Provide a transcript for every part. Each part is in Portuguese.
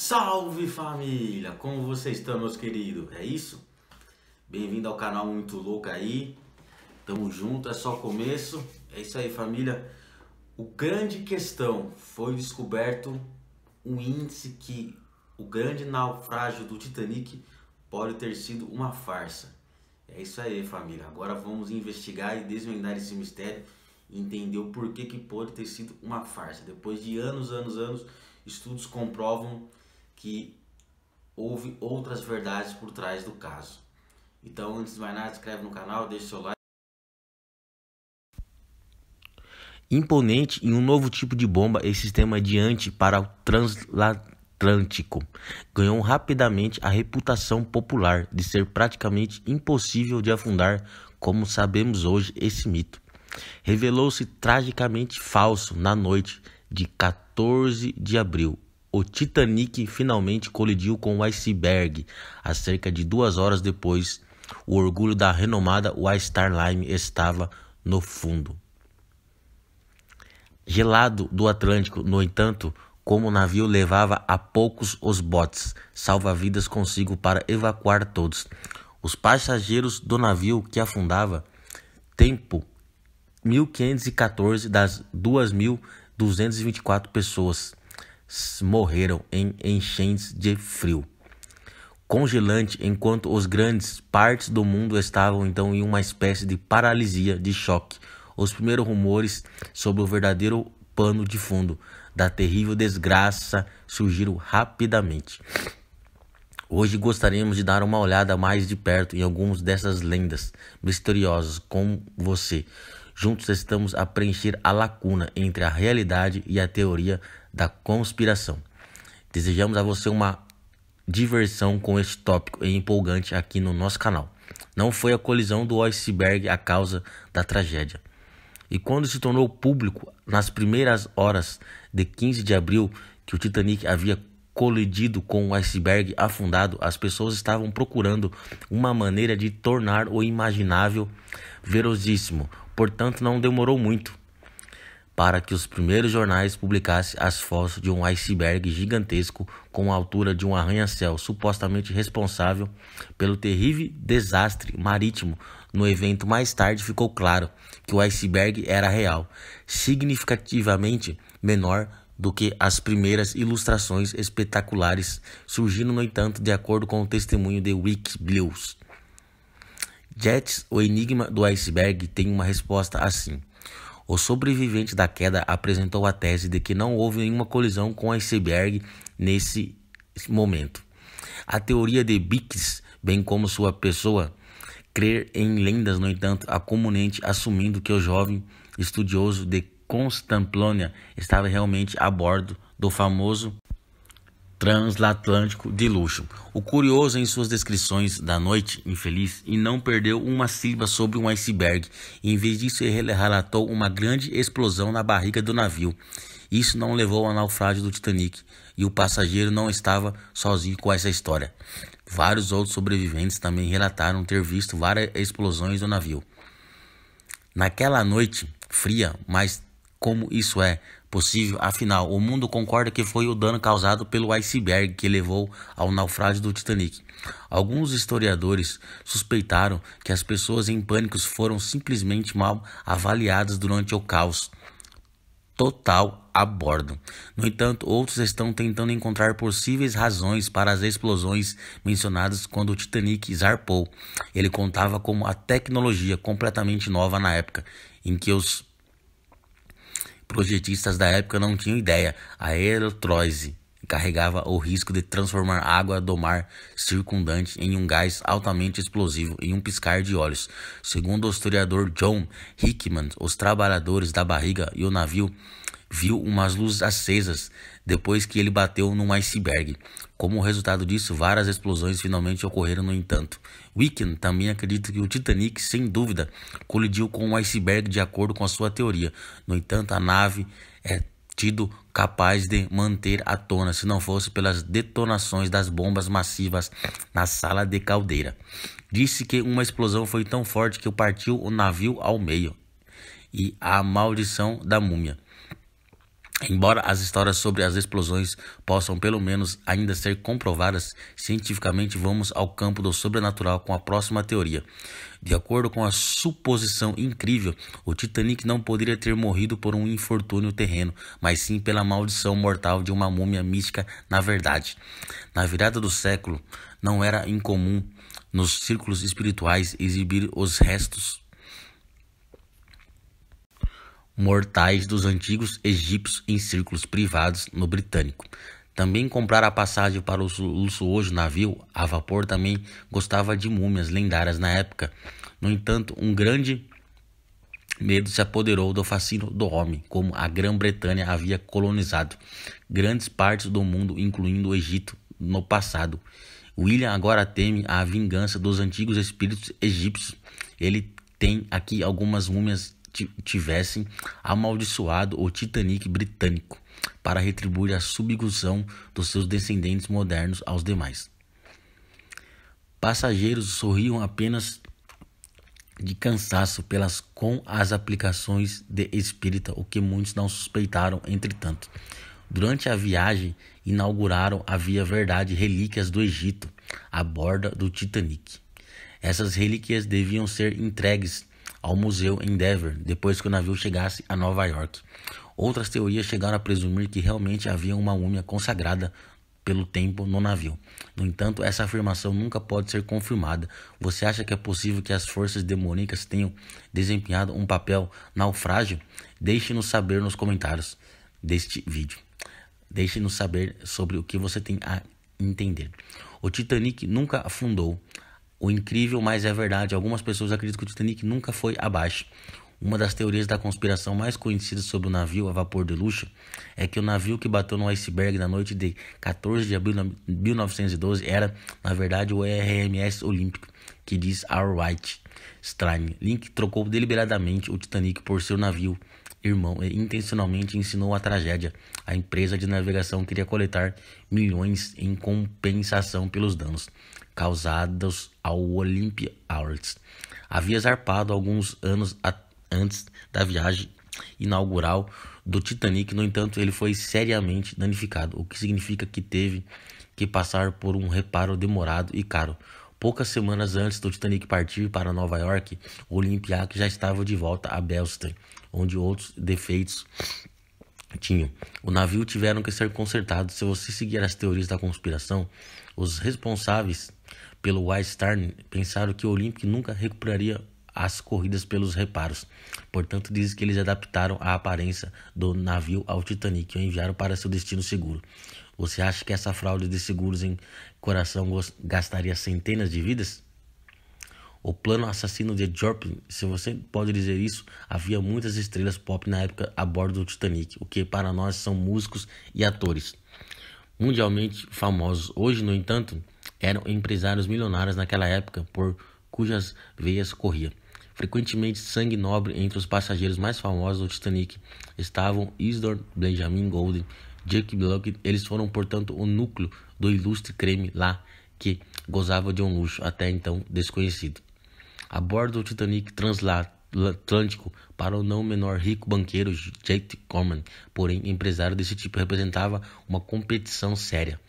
Salve família! Como vocês estão, meus queridos? É isso? Bem-vindo ao canal Muito Louco aí. Tamo junto, é só começo. É isso aí, família. O grande questão foi descoberto um índice que o grande naufrágio do Titanic pode ter sido uma farsa. É isso aí, família. Agora vamos investigar e desvendar esse mistério e entender o porquê que pode ter sido uma farsa. Depois de anos, estudos comprovam que houve outras verdades por trás do caso. Então, antes de mais nada, se inscreve no canal, deixa seu like. Imponente em um novo tipo de bomba e sistema de para o transatlântico, ganhou rapidamente a reputação popular de ser praticamente impossível de afundar, como sabemos hoje esse mito. Revelou-se tragicamente falso na noite de 14 de abril. O Titanic finalmente colidiu com o iceberg a cerca de 2 horas depois. O orgulho da renomada White Star Line estava no fundo gelado do Atlântico. No entanto, como o navio levava a poucos os botes salva-vidas consigo para evacuar todos os passageiros do navio que afundava, tempo 1514 das 2.224 pessoas morreram em enchentes de frio congelante, enquanto os grandes partes do mundo estavam então em uma espécie de paralisia de choque. Os primeiros rumores sobre o verdadeiro pano de fundo da terrível desgraça surgiram rapidamente. Hoje gostaríamos de dar uma olhada mais de perto em algumas dessas lendas misteriosas com você. Juntos estamos a preencher a lacuna entre a realidade e a teoria da conspiração. Desejamos a você uma diversão com este tópico empolgante aqui no nosso canal. Não foi a colisão do iceberg a causa da tragédia. E quando se tornou público, nas primeiras horas de 15 de abril, que o Titanic havia colidido com o iceberg afundado, as pessoas estavam procurando uma maneira de tornar o imaginável verosímil. Portanto, não demorou muito para que os primeiros jornais publicassem as fotos de um iceberg gigantesco com a altura de um arranha-céu, supostamente responsável pelo terrível desastre marítimo. No evento mais tarde ficou claro que o iceberg era real, significativamente menor do que as primeiras ilustrações espetaculares, surgindo, no entanto, de acordo com o testemunho de Wikileaks. Jets, o enigma do iceberg, tem uma resposta assim. O sobrevivente da queda apresentou a tese de que não houve nenhuma colisão com o iceberg nesse momento. A teoria de Bix, bem como sua pessoa, crer em lendas, no entanto, a comunmente assumindo que o jovem estudioso de Constantinopla estava realmente a bordo do famoso transatlântico de luxo. O curioso em suas descrições da noite infeliz e não perdeu uma sílaba sobre um iceberg. Em vez disso, ele relatou uma grande explosão na barriga do navio. Isso não levou ao naufrágio do Titanic e o passageiro não estava sozinho com essa história. Vários outros sobreviventes também relataram ter visto várias explosões do navio. Naquela noite fria, mas como isso é possível? Afinal, o mundo concorda que foi o dano causado pelo iceberg que levou ao naufrágio do Titanic. Alguns historiadores suspeitaram que as pessoas em pânico foram simplesmente mal avaliadas durante o caos total a bordo. No entanto, outros estão tentando encontrar possíveis razões para as explosões mencionadas quando o Titanic zarpou. Ele contava com uma tecnologia completamente nova na época, em que os projetistas da época não tinham ideia. A eletrólise carregava o risco de transformar a água do mar circundante em um gás altamente explosivo em um piscar de olhos. Segundo o historiador John Hickman, os trabalhadores da barriga e o navio viu umas luzes acesas depois que ele bateu num iceberg. Como resultado disso, várias explosões finalmente ocorreram. No entanto, Wiccan também acredita que o Titanic, sem dúvida, colidiu com um iceberg de acordo com a sua teoria. No entanto, a nave é tido capaz de manter à tona se não fosse pelas detonações das bombas massivas na sala de caldeira. Disse que uma explosão foi tão forte que partiu o navio ao meio. E a maldição da múmia. Embora as histórias sobre as explosões possam pelo menos ainda ser comprovadas cientificamente, vamos ao campo do sobrenatural com a próxima teoria. De acordo com a suposição incrível, o Titanic não poderia ter morrido por um infortúnio terreno, mas sim pela maldição mortal de uma múmia mística. Na verdade, na virada do século, não era incomum nos círculos espirituais exibir os restos mortais dos antigos egípcios em círculos privados no Britânico. Também comprar a passagem para o luxuoso navio a vapor também gostava de múmias lendárias na época. No entanto, um grande medo se apoderou do fascínio do homem, como a Grã-Bretanha havia colonizado grandes partes do mundo, incluindo o Egito, no passado. William agora teme a vingança dos antigos espíritos egípcios. Ele tem aqui algumas múmias tivessem amaldiçoado o Titanic britânico para retribuir a subjugação dos seus descendentes modernos aos demais. Passageiros sorriam apenas de cansaço com as aplicações de espírita, o que muitos não suspeitaram. Entretanto, durante a viagem inauguraram a Via Verdade relíquias do Egito a bordo do Titanic. Essas relíquias deviam ser entregues ao museu Endeavour depois que o navio chegasse a Nova York. Outras teorias chegaram a presumir que realmente havia uma múmia consagrada pelo tempo no navio. No entanto, essa afirmação nunca pode ser confirmada. Você acha que é possível que as forças demoníacas tenham desempenhado um papel naufrágio? Deixe-nos saber nos comentários deste vídeo. Deixe-nos saber sobre o que você tem a entender. O Titanic nunca afundou. O incrível, mas é verdade, algumas pessoas acreditam que o Titanic nunca foi abaixo. Uma das teorias da conspiração mais conhecidas sobre o navio a vapor de luxo é que o navio que bateu no iceberg na noite de 14 de abril de 1912 era, na verdade, o RMS Olímpico, que diz R. White Strain. Link trocou deliberadamente o Titanic por seu navio irmão e intencionalmente ensinou a tragédia. A empresa de navegação queria coletar milhões em compensação pelos danos causados ao Olympia Awards. Havia zarpado alguns anos antes da viagem inaugural do Titanic. No entanto, ele foi seriamente danificado, o que significa que teve que passar por um reparo demorado e caro. Poucas semanas antes do Titanic partir para Nova York, o Olympic já estava de volta a Boston, onde outros defeitos tinham. O navio tiveram que ser consertados. Se você seguir as teorias da conspiração, os responsáveis pelo White Star pensaram que o Olympic nunca recuperaria as corridas pelos reparos. Portanto, diz que eles adaptaram a aparência do navio ao Titanic e o enviaram para seu destino seguro. Você acha que essa fraude de seguros em coração gastaria centenas de vidas? O plano assassino de Joplin, se você pode dizer isso, havia muitas estrelas pop na época a bordo do Titanic, o que para nós são músicos e atores mundialmente famosos. Hoje, no entanto, eram empresários milionários naquela época, por cujas veias corria frequentemente sangue nobre. Entre os passageiros mais famosos do Titanic estavam Isidore Benjamin Golden, Jack Block. Eles foram, portanto, o núcleo do ilustre creme lá que gozava de um luxo até então desconhecido. A bordo do Titanic transatlântico, para o não menor rico banqueiro Jake Corman, porém empresário desse tipo, representava uma competição séria.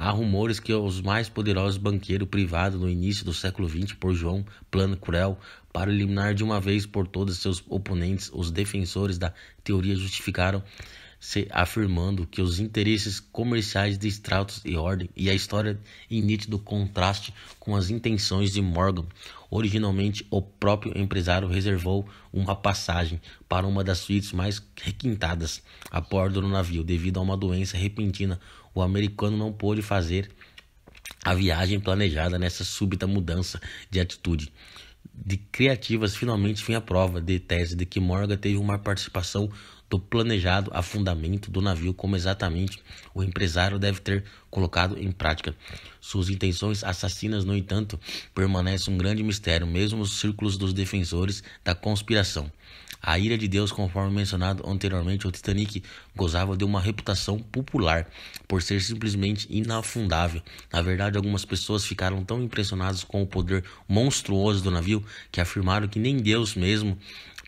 Há rumores que os mais poderosos banqueiros privados no início do século XX, por João Plano Cruel, para eliminar de uma vez por todas seus oponentes, os defensores da teoria justificaram se afirmando que os interesses comerciais de Stratos e Ordem e a história em nítido contraste com as intenções de Morgan. Originalmente, o próprio empresário reservou uma passagem para uma das suítes mais requintadas a bordo do navio. Devido a uma doença repentina, o americano não pôde fazer a viagem planejada. Nessa súbita mudança de atitude de criativas, finalmente vem a prova de tese de que Morgan teve uma participação do planejado afundamento do navio, como exatamente o empresário deve ter colocado em prática suas intenções assassinas. No entanto, permanece um grande mistério, mesmo nos círculos dos defensores da conspiração. A ira de Deus, conforme mencionado anteriormente, o Titanic gozava de uma reputação popular por ser simplesmente inafundável. Na verdade, algumas pessoas ficaram tão impressionadas com o poder monstruoso do navio que afirmaram que nem Deus mesmo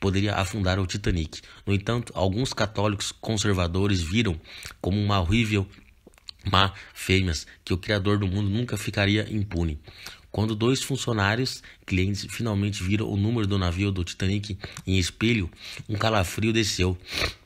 poderia afundar o Titanic. No entanto, alguns católicos conservadores viram como uma horrível fêmeas que o Criador do mundo nunca ficaria impune. Quando dois funcionários clientes finalmente viram o número do navio do Titanic em espelho, um calafrio desceu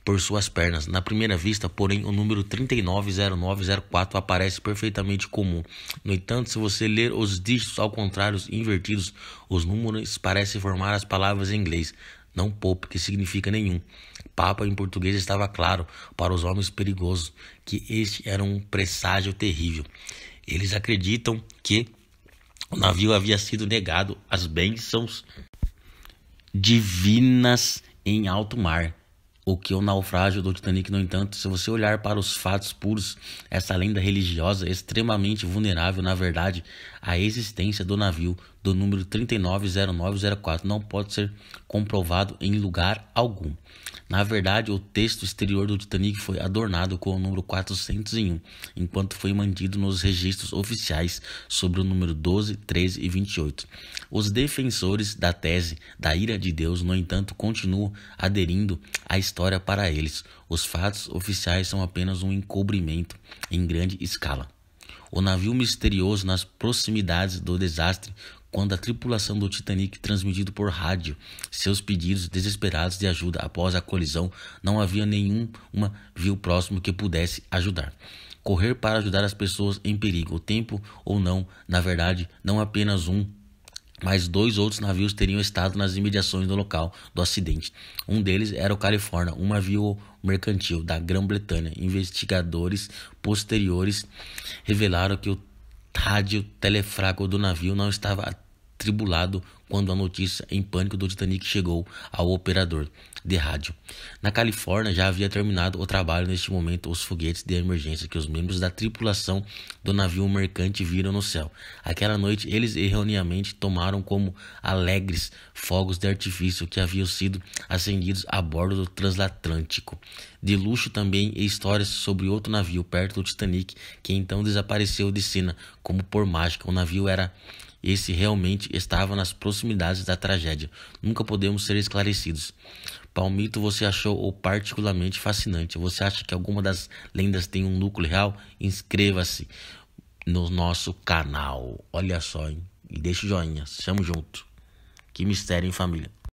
por suas pernas. Na primeira vista, porém, o número 390904 aparece perfeitamente comum. No entanto, se você ler os dígitos ao contrário, invertidos, os números parecem formar as palavras em inglês. Não poupe, que significa nenhum. Papa em português estava claro para os homens perigosos que este era um presságio terrível. Eles acreditam que o navio havia sido negado as bênçãos divinas em alto mar. O que o naufrágio do Titanic, no entanto, se você olhar para os fatos puros, essa lenda religiosa é extremamente vulnerável, na verdade, a existência do navio do número 390904 não pode ser comprovado em lugar algum. Na verdade, o texto exterior do Titanic foi adornado com o número 401, enquanto foi mantido nos registros oficiais sobre o número 12, 13 e 28. Os defensores da tese da ira de Deus, no entanto, continuam aderindo à história para eles. Os fatos oficiais são apenas um encobrimento em grande escala. O navio misterioso nas proximidades do desastre, quando a tripulação do Titanic transmitido por rádio seus pedidos desesperados de ajuda após a colisão, não havia nenhum navio próximo que pudesse ajudar. Correr para ajudar as pessoas em perigo, o tempo ou não, na verdade, não apenas um, mas dois outros navios teriam estado nas imediações do local do acidente. Um deles era o California, um navio mercantil da Grã-Bretanha. Investigadores posteriores revelaram que o rádio telefrágil do navio não estava atribulado quando a notícia em pânico do Titanic chegou ao operador de rádio. Na Califórnia já havia terminado o trabalho. Neste momento, os foguetes de emergência que os membros da tripulação do navio mercante viram no céu. Aquela noite, eles erroneamente tomaram como alegres fogos de artifício que haviam sido acendidos a bordo do transatlântico. De luxo também e histórias sobre outro navio perto do Titanic, que então desapareceu de cena como por mágica. O navio era esse realmente estava nas proximidades da tragédia. Nunca podemos ser esclarecidos. Palmito, você achou o particularmente fascinante? Você acha que alguma das lendas tem um núcleo real? Inscreva-se no nosso canal. Olha só, hein? E deixa o joinha. Chamo junto. Que mistério, hein, família?